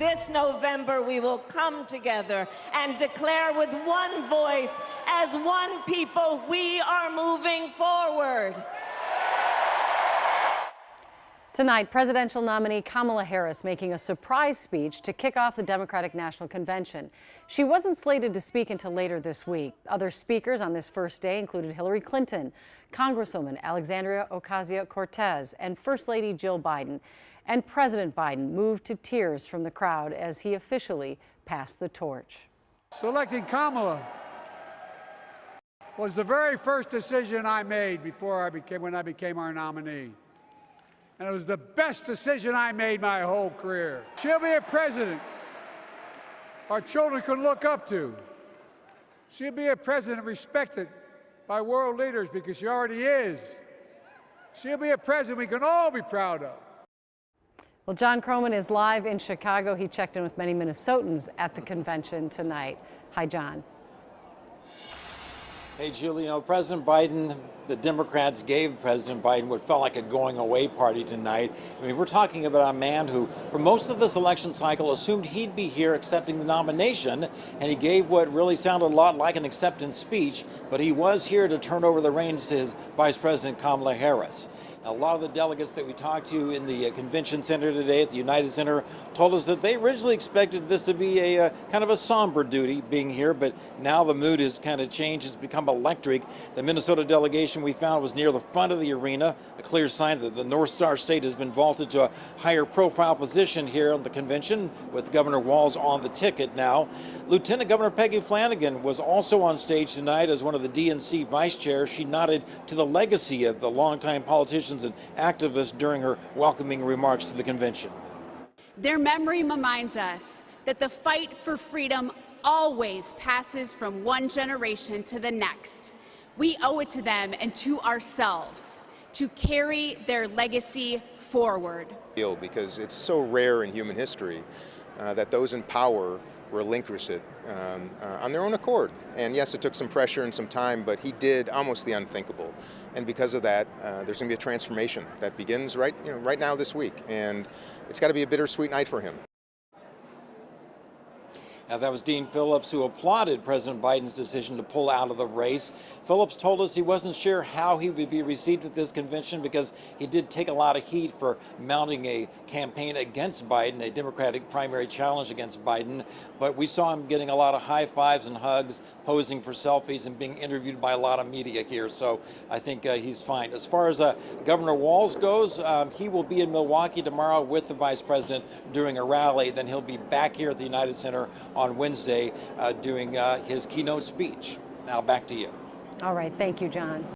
this November we will come together and declare with one voice, as one people, we are moving forward. Tonight, presidential nominee Kamala Harris making a surprise speech to kick off the Democratic National Convention. She wasn't slated to speak until later this week. Other speakers on this first day included Hillary Clinton, Congresswoman Alexandria Ocasio-Cortez, and First Lady Jill Biden. And President Biden moved to tears from the crowd as he officially passed the torch. Selecting Kamala was the very first decision I made when I became our nominee. And it was the best decision I made my whole career. She'll be a president our children can look up to. She'll be a president respected by world leaders because she already is. She'll be a president we can all be proud of. Well, John Croman is live in Chicago. He checked in with many Minnesotans at the convention tonight. Hi, John. Hey, Julie, President Biden, the Democrats gave President Biden what felt like a going-away party tonight. I mean, we're talking about a man who, for most of this election cycle, assumed he'd be here accepting the nomination, and he gave what really sounded a lot like an acceptance speech, but he was here to turn over the reins to his Vice President Kamala Harris. A lot of the delegates that we talked to in the convention center today at the United Center told us that they originally expected this to be a kind of a somber duty being here, but now the mood has kind of changed. It's become electric. The Minnesota delegation we found was near the front of the arena, a clear sign that the North Star State has been vaulted to a higher profile position here on the convention, with Governor Walz on the ticket now. Lieutenant Governor Peggy Flanagan was also on stage tonight as one of the DNC vice chairs. She nodded to the legacy of the longtime politicians and activists during her welcoming remarks to the convention. Their memory reminds us that the fight for freedom always passes from one generation to the next. We owe it to them and to ourselves to carry their legacy forward. Because it's so rare in human history that those in power relinquish it on their own accord. And yes, it took some pressure and some time, but he did almost the unthinkable. And because of that, there's going to be a transformation that begins right now this week. And it's got to be a bittersweet night for him. Now, that was Dean Phillips, who applauded President Biden's decision to pull out of the race. Phillips told us he wasn't sure how he would be received at this convention because he did take a lot of heat for mounting a campaign against Biden, a Democratic primary challenge against Biden. But we saw him getting a lot of high fives and hugs, posing for selfies, and being interviewed by a lot of media here. So I think he's fine. As far as Governor Walz goes, he will be in Milwaukee tomorrow with the vice president doing a rally. Then he'll be back here at the United Center on Wednesday doing his keynote speech. Now back to you. All right. Thank you, John.